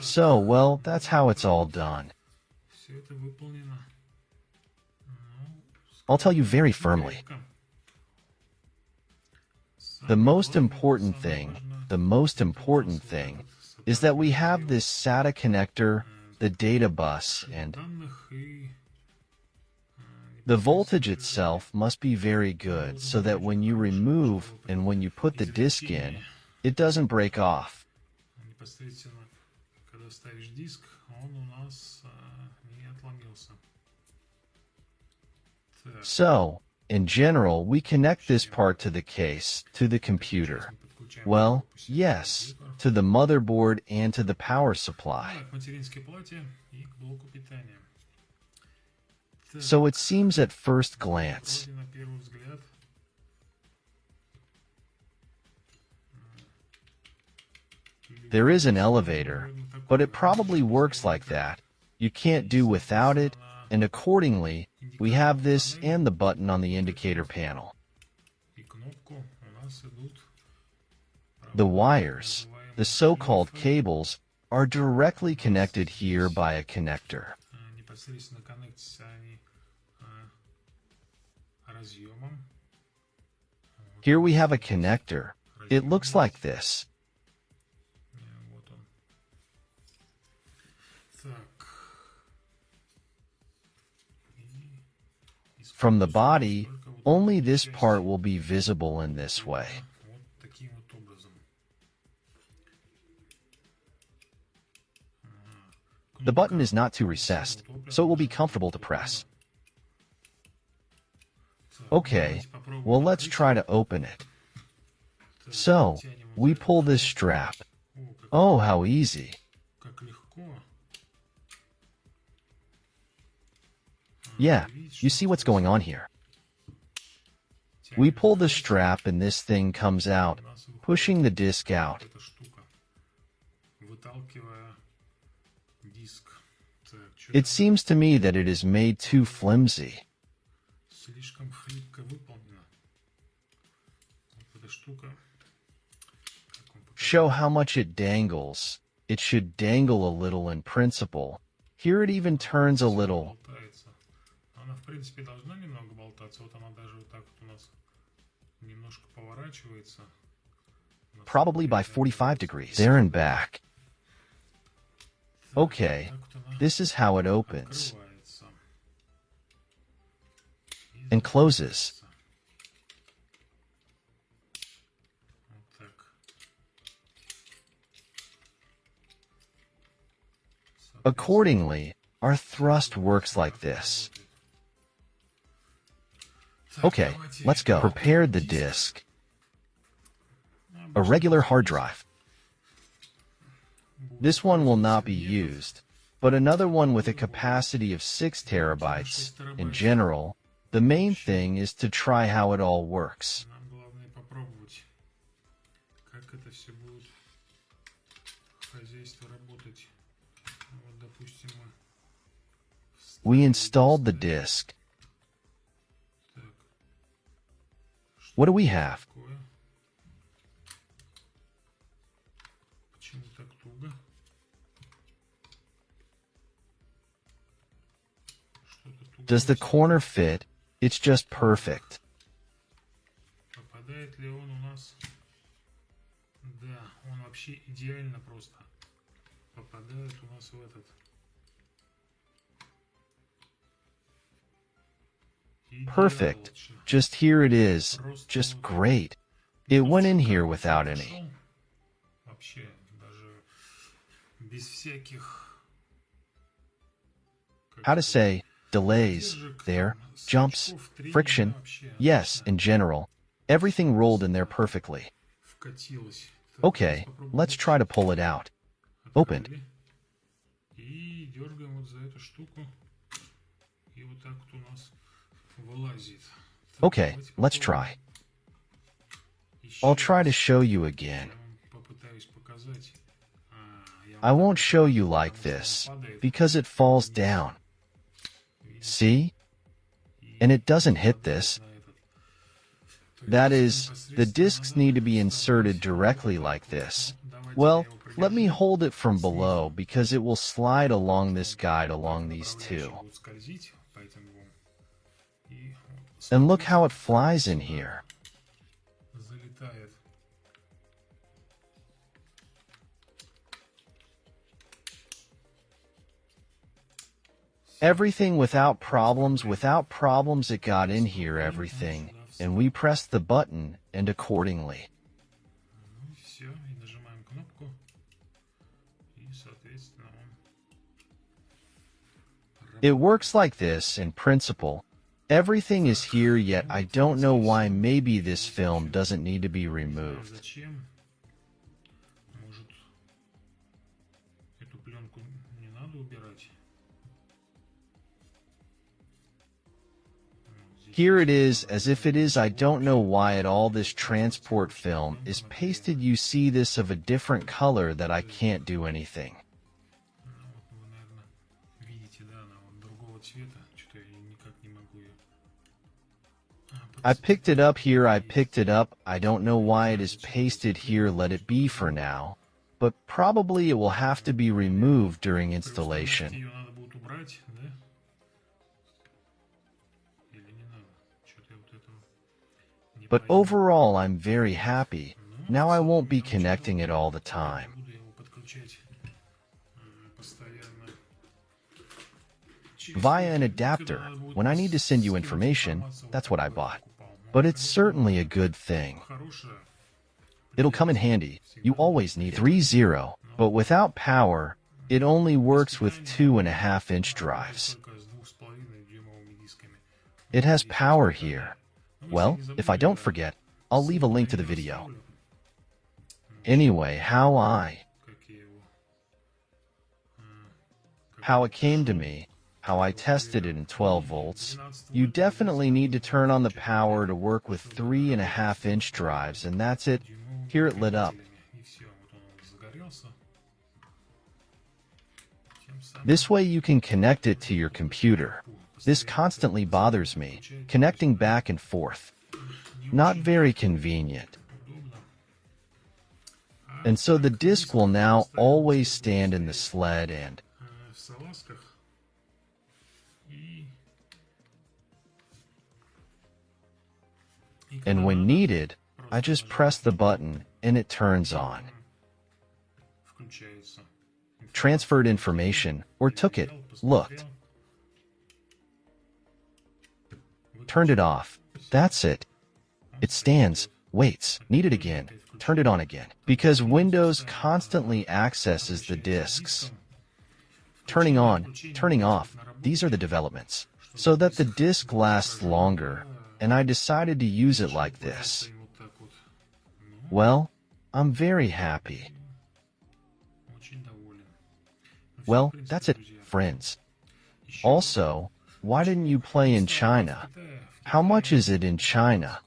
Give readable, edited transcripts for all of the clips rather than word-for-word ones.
So, well, that's how it's all done. Все это выполнено. Ну, I'll tell you very firmly. крепко. The most important thing is that we have this SATA connector, the data bus, and Данных и the voltage itself must be very good so that when you remove and when you put the disk in, it doesn't break off. непосредственно, когда ставишь диск, он у нас не отломился. Так, So, in general, we connect this part to the case, to the computer. подключаем Well, yes, to the motherboard and to the power supply. к материнской плате и к блоку питания. Так, So it seems at first glance, вроде на первый взгляд there is an elevator, but it probably works like that. You can't do without it, and accordingly, we have this and the button on the indicator panel. и кнопку у нас идут The wires, the so-called cables, are directly connected here by a connector. непосредственно коннектятся они разъемом. Here we have a connector. It looks like this. Вот он. Так. И из From the body, only this part will be visible in this way. вот таким вот образом. The button is not too recessed, so it will be comfortable to press. Okay, well let's try to open it. So, we pull this strap. Oh, how easy. Как легко. Yeah, you see what's going on here. We pull the strap and this thing comes out, pushing the disc out. Эта штука, выталкивая диск. Так, чё It seems to me that it is made too flimsy. слишком хлипко выполнено. Вот эта штука. Как вам показать? Show how much it dangles. It should dangle a little in principle. Here it even turns a little. Болтается. Она, в принципе, должна немного болтаться. Вот она даже вот так вот у нас немножко поворачивается. Probably by 45 degrees. There and back. Okay, Так вот она this is how it opens открывается. И and closes. закрывается. Вот так. Accordingly, our thrust works like this. Okay, let's go. Prepare the disk. A regular hard drive. This one will not be used, but another one with a capacity of 6 terabytes. In general, the main thing is to try how it all works. Нам главное попробовать, как это все будет хозяйство работать. Вот, допустим, We installed the disk. так, What do we have? такое. Почему так туго? Что-то туго. Does the corner fit? It's just perfect. Попадает ли он у нас? Да, он вообще идеально просто попадает у нас в этот. Perfect. Just here it is. Just great. It went in here without any. Вообще, даже без всяких... How to say, delays, there, jumps, friction. Yes, in general. Everything rolled in there perfectly. Вкатилось. Okay, let's try to pull it out. Opened. И дергаем вот за эту штуку. И вот так вот у нас вылазит. Так, Okay, давайте let's попробуем. try. I'll try to show you again. Я вам попытаюсь показать. Я I вам won't show you like this, because it falls down. See? And it doesn't hit this. на этот. That is, the discs need to be inserted directly like this. Well, Let me hold it from below because it will slide along this guide along these two. And look how it flies in here. Everything without problems, it got in here, everything. And we pressed the button, and accordingly. It works like this in principle. Everything is here, yet I don't know why. Maybe this film doesn't need to be removed. Here it is, as if it is. I don't know why at all this transport film is pasted. You see this of a different color that I can't do anything. I picked it up here, I picked it up. I don't know why it is pasted here. Let it be for now. But probably it will have to be removed during installation. But overall, I'm very happy. Now I won't be connecting it all the time. Via an adapter, when I need to send you information, that's what I bought. But it's certainly a good thing. It'll come in handy. You always need it. 3.0, but without power, it only works with 2.5-inch drives. It has power here. Well, if I don't forget, I'll leave a link to the video. Anyway, how it came to me, how I tested it in 12 volts, you definitely need to turn on the power to work with 3.5-inch drives, and that's it. Here it lit up. This way you can connect it to your computer. This constantly bothers me, connecting back and forth. Not very convenient. And so the disc will now always stand in the sled and when needed, I just press the button and it turns on. Transferred information, or took it, looked. Turned it off. That's it. It stands, waits, need it again, turned it on again. Because Windows constantly accesses the disks. Turning on, turning off, these are the developments. So that the disk lasts longer, and I decided to use it like this. Well, I'm very happy. Well, that's it, friends. Also, why didn't you play in China? How much is it in China?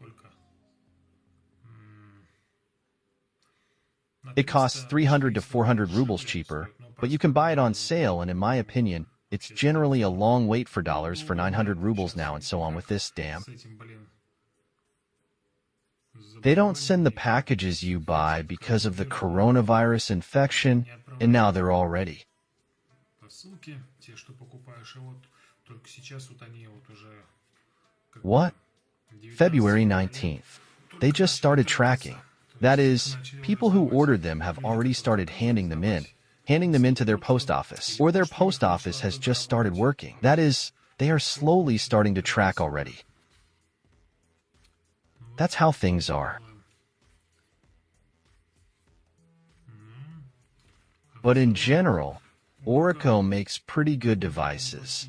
It costs 300 to 400 rubles cheaper, but you can buy it on sale, and in my opinion, it's generally a long wait for dollars for 900 rubles now and so on with this damn. They don't send the packages you buy because of the coronavirus infection, and now they're all ready. What? February 19th. They just started tracking. That is, people who ordered them have already started handing them into their post office, or their post office has just started working. That is, they are slowly starting to track already. That's how things are. But in general, Orico makes pretty good devices.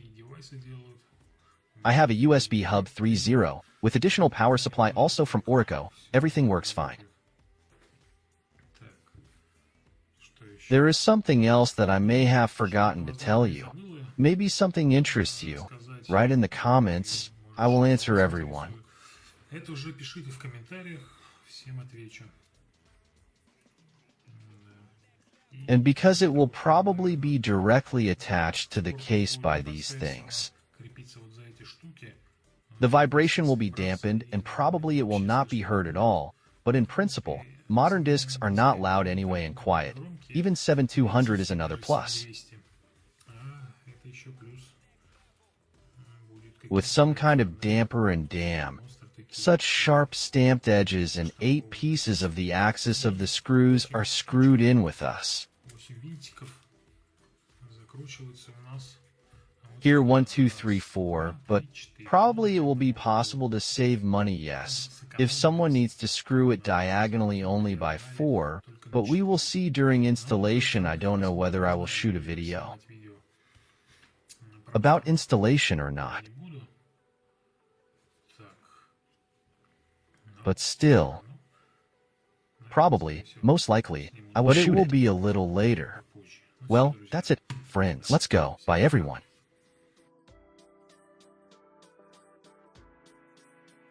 I have a USB hub 3.0 with additional power supply also from Orico. Everything works fine. There is something else that I may have forgotten to tell you. Maybe something interests you. Write in the comments. I will answer everyone. And because it will probably be directly attached to the case by these things, the vibration will be dampened and probably it will not be heard at all, but in principle, Modern discs are not loud anyway and quiet. Even 7200 is another plus. With some kind of damper and dam. Such sharp stamped edges and 8 pieces of the axis of the screws are screwed in with us. Here 1, 2, 3, 4, but probably it will be possible to save money, yes, if someone needs to screw it diagonally only by 4, but we will see during installation. I don't know whether I will shoot a video about installation or not. But still, probably, most likely, I will shoot it. It will be a little later. Well, that's it, friends. Let's go. Bye, everyone.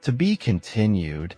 To be continued.